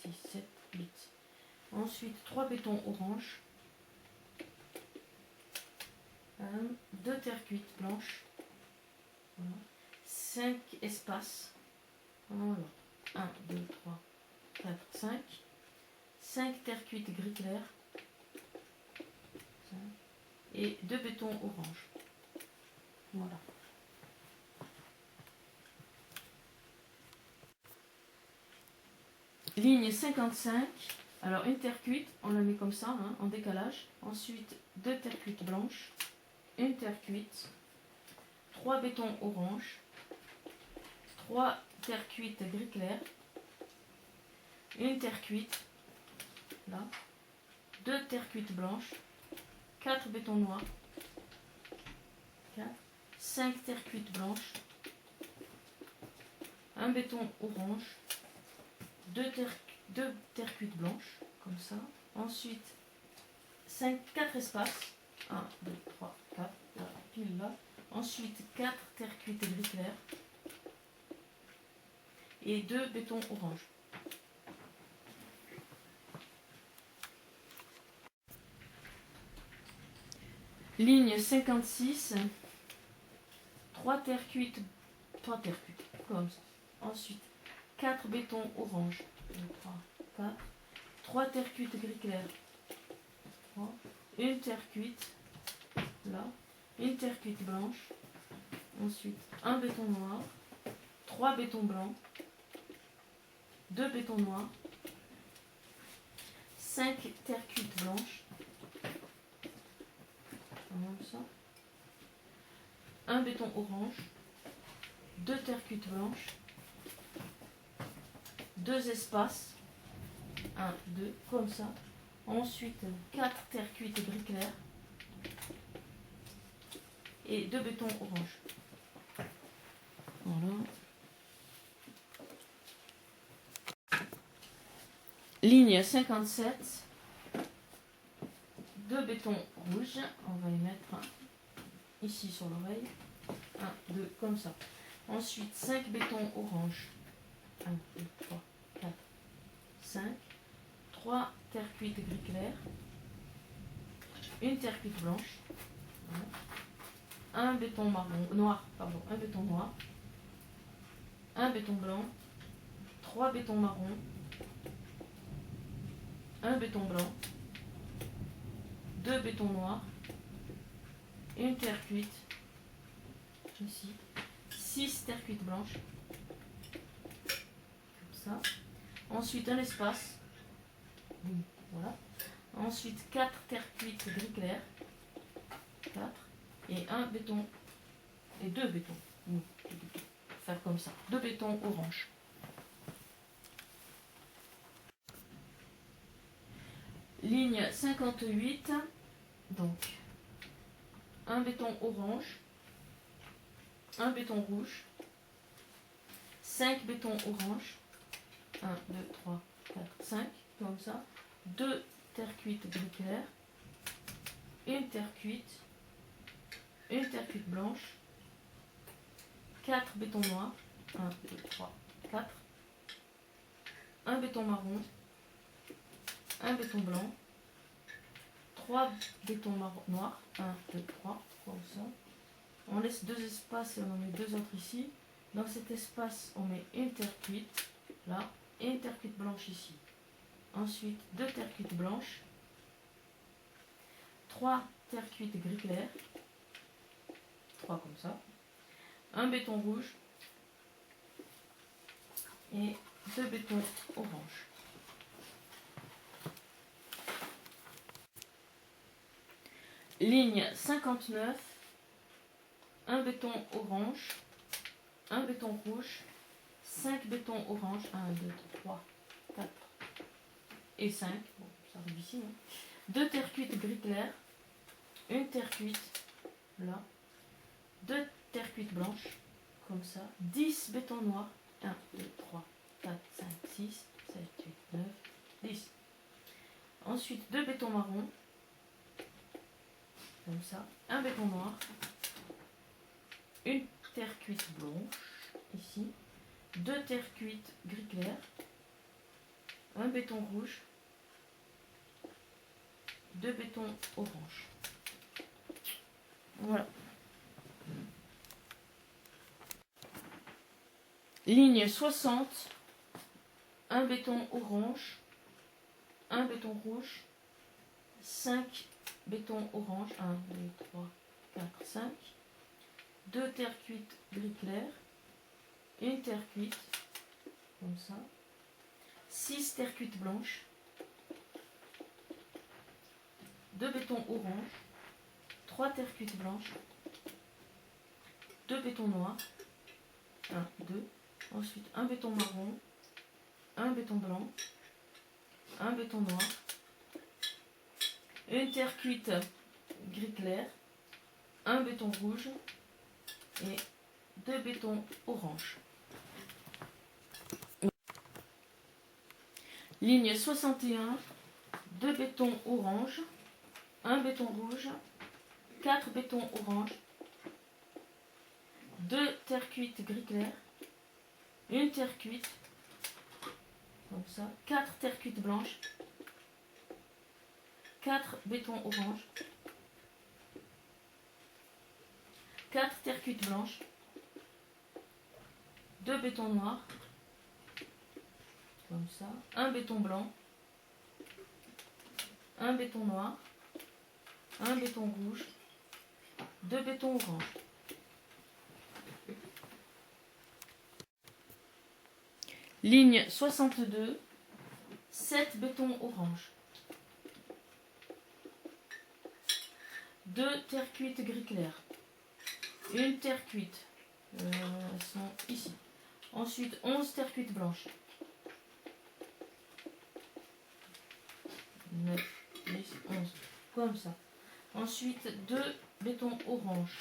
6, 7, 8. Ensuite, 3 bétons orange. 2 terres cuites blanches. Voilà. 5 espaces. Alors, 1, 2, 3, 4, 5. 5 terres cuites gris clair. Et 2 bétons orange. Voilà. Ligne 55. Alors, une terre cuite, on la met comme ça, hein, en décalage. Ensuite, 2 terres cuites blanches. Une terre cuite. 3 bétons orange. 3 terres cuites gris clair. Une terre cuite. Là. 2 terres cuites blanches. 4 bétons noirs. 4. 5 terres cuites blanches. Un béton orange. 2 terres cuites blanches. Comme ça. Ensuite, 4 espaces. 1, 2, 3, 4. Là, pile là. Ensuite, 4 terres cuites gris clair. Et 2 bétons orange. Ligne 56. 3 terres cuites. 3 terres cuites. Comme ça. Ensuite, 4 bétons orange. 2, 3, 4. 3 terres cuites gris clair. 3. Une terre cuite. Là. Une terre cuite blanche. Ensuite, un béton noir. 3 bétons blancs. 2 bétons noirs. 5 terres cuites blanches. Comme ça. Un béton orange. 2 terres cuites blanches. 2 espaces. 1, 2, comme ça. Ensuite, 4 terres cuites gris clair. Et 2 bétons orange. Voilà. Ligne 57. 2 bétons rouges. On va les mettre ici sur l'oreille. 1, 2, comme ça. Ensuite, 5 bétons orange. 1, 2, 3, 4, 5. 3 terres cuites gris clair. Une terre cuite blanche. Voilà. Un béton noir. Un béton noir. Un béton blanc. 3 bétons marrons. Un béton blanc. 2 bétons noirs. Une terre cuite. Ici. 6 terres cuites blanches. Comme ça. Ensuite, un espace. Voilà. Ensuite, 4 terres cuites gris clair. 4. Et un béton. Et 2 bétons. Faire comme ça. 2 bétons orange. Ligne 58. Donc, un béton orange. Un béton rouge. 5 bétons orange. 1, 2, 3, 4, 5. Comme ça. 2 terres cuites gris clair. Une terre cuite. une terre cuite blanche, 4 bétons noirs, 1, 2, 3, 4, un béton marron, un béton blanc, 3 bétons noirs, 1, 2, 3, comme ça. On laisse 2 espaces et on en met 2 autres ici. Dans cet espace, on met une terre cuite, là, et une terre cuite blanche ici. Ensuite, 2 terres cuites blanches, 3 terres cuites gris clair, 3 comme ça, un béton rouge et 2 bétons orange. Ligne 59, un béton orange, un béton rouge, 5 bétons orange, 1, 2, 3, 4 et 5, bon, ça arrive ici, hein. 2 terres cuites gris clair, une terre cuite, là, 2 terres cuites blanches, comme ça, 10 bétons noirs, 1, 2, 3, 4, 5, 6, 7, 8, 9, 10. Ensuite, 2 bétons marrons, comme ça, un béton noir, une terre cuite blanche, ici, 2 terres cuites gris clair, un béton rouge, 2 bétons orange. Voilà. Ligne 60, un béton orange, un béton rouge, 5 bétons orange, 1, 2, 3, 4, 5, 2 terres cuites gris clair, une terre cuite, comme ça, 6 terres cuites blanches, 2 bétons orange, 3 terres cuites blanches, 2 bétons noirs, 1, 2, ensuite un béton marron, un béton blanc, un béton noir, une terre cuite gris clair, un béton rouge et 2 bétons orange. Ligne 61, 2 bétons orange, un béton rouge, 4 bétons orange, 2 terres cuites gris clair, une terre cuite, comme ça, 4 terres cuites blanches, 4 bétons orange, 4 terres cuites blanches, 2 bétons noirs, comme ça, un béton blanc, un béton noir, un béton rouge, 2 bétons orange. Ligne 62, 7 bétons orange, 2 terres cuites gris clair, une terre cuite, elles sont ici. Ensuite 11 terres cuites blanches, 9, 10, 11, comme ça. Ensuite 2 bétons orange,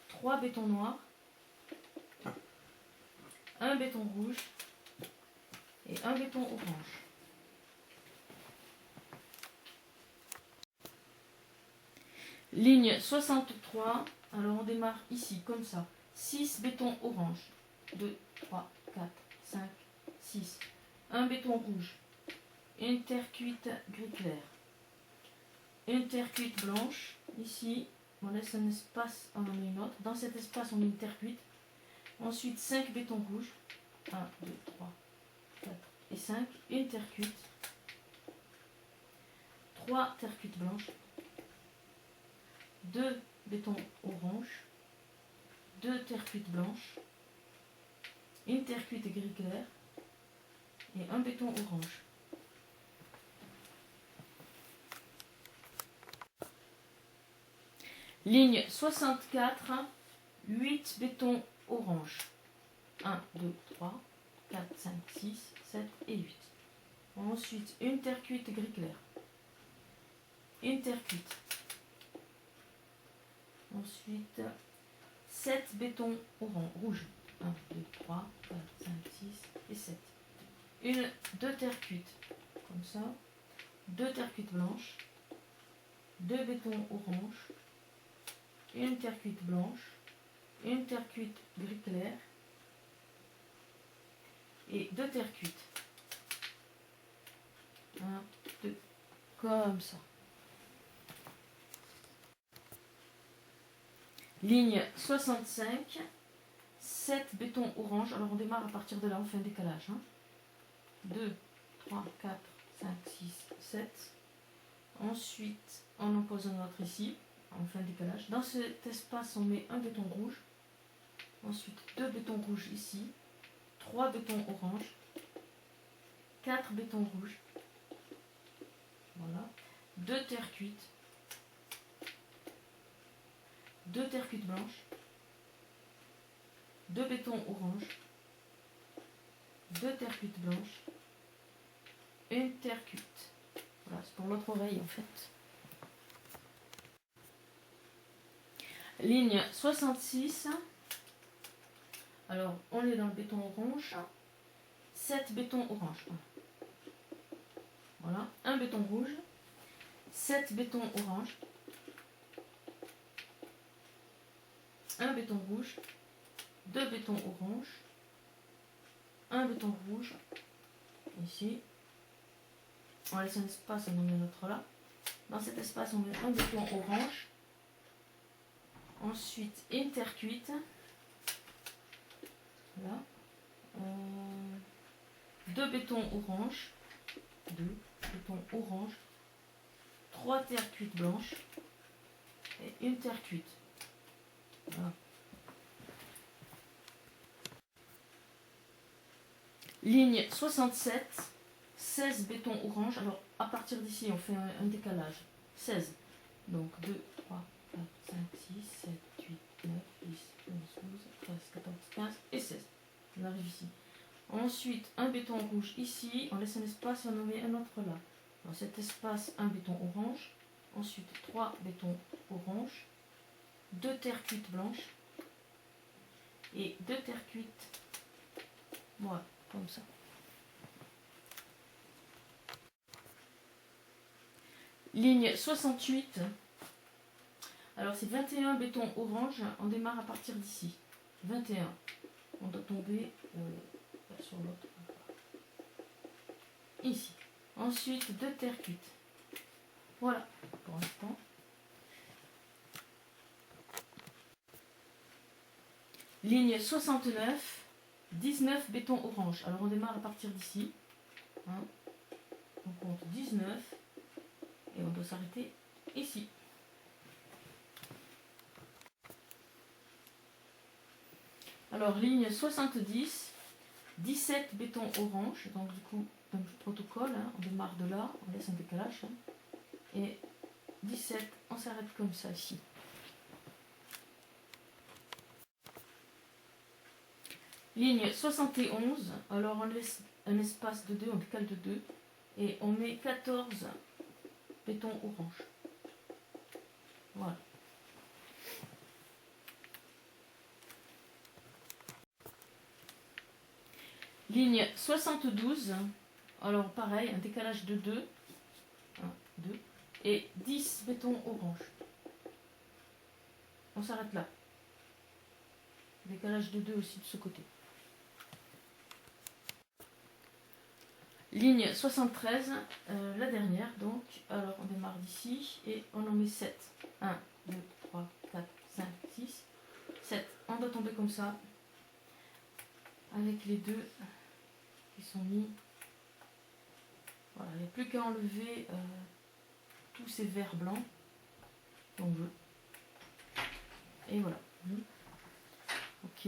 3 bétons noirs, un béton rouge et un béton orange. Ligne 63, alors on démarre ici comme ça, 6 bétons orange, 2, 3, 4, 5, 6, un béton rouge, une terre cuite gris clair, une terre cuite blanche, ici, on laisse un espace, on en met une autre, dans cet espace on met une terre cuite, ensuite 5 bétons rouges, 1, 2, 3, 4 et 5, une terre cuite, 3 terres cuites blanches, 2 bétons orange, 2 terres cuites blanches, une terre cuite gris clair et un béton orange. Ligne 64, 8 bétons orange. 1, 2, 3, 4, 5, 6, 7 et 8. Ensuite, une terre cuite gris clair. Une terre cuite. Ensuite, 7 bétons rouges. 1, 2, 3, 4, 5, 6 et 7. 2 terres cuites. Comme ça. 2 terres cuites blanches. 2 bétons orange. une terre cuite blanche, une terre cuite gris clair et 2 terres cuites. 1, 2, comme ça. Ligne 65, 7 béton orange. Alors on démarre à partir de là, on fait un décalage. 2, 3, 4, 5, 6, 7. Ensuite, on en pose un autre ici. On fait un décalage. Dans cet espace, on met un béton rouge. Ensuite, 2 bétons rouges ici. 3 bétons orange. 4 bétons rouges. Voilà. 2 terres cuites. 2 terres cuites blanches. 2 bétons orange. 2 terres cuites blanches. Une terre cuite. Voilà, c'est pour l'autre oreille en fait. Ligne 66. Alors, on est dans le béton orange. 7 bétons orange. Voilà, un béton rouge. 7 bétons orange. Un béton rouge. 2 bétons orange. Un béton rouge. Ici. On laisse un espace, on en met un autre là. Dans cet espace, on met un béton orange. Ensuite, une terre cuite. Voilà. 2 bétons orange. 2 bétons orange. 3 terres cuites blanches. Et une terre cuite. Voilà. Ligne 67. 16 bétons orange. Alors, à partir d'ici, on fait un décalage. 16. Donc, 2, 3, 4, 5, 6, 7, 8, 9, 10, 11, 12, 13, 14, 15 et 16. On arrive ici. Ensuite, un béton rouge ici. On laisse un espace et on en met un autre là. Dans cet espace, un béton orange. Ensuite, 3 bétons orange. 2 terres cuites blanches. Et 2 terres cuites. Voilà, comme ça. Ligne 68. Alors c'est 21 bétons orange. On démarre à partir d'ici. 21. On doit tomber sur l'autre. Ici. Ensuite 2 terres cuites. Voilà pour l'instant. Ligne 69. 19 bétons orange. Alors on démarre à partir d'ici. On compte 19. Et on doit s'arrêter ici. Alors, ligne 70, 17 bétons orange. Donc, du coup, dans le protocole, on démarre de là, on laisse un décalage. Et 17, on s'arrête comme ça ici. Ligne 71, alors on laisse un espace de 2, on décale de 2. Et on met 14 béton orange. Voilà. Ligne 72. Alors pareil, un décalage de 2. 1, 2. Et 10 béton orange. On s'arrête là. Décalage de 2 aussi de ce côté. Ligne 73, la dernière donc. Alors on démarre d'ici et on en met 7. 1, 2, 3, 4, 5, 6, 7. On doit tomber comme ça. Avec les deux qui sont mis. Voilà, il n'y a plus qu'à enlever tous ces verres blancs qu'on veut. Et voilà. Ok.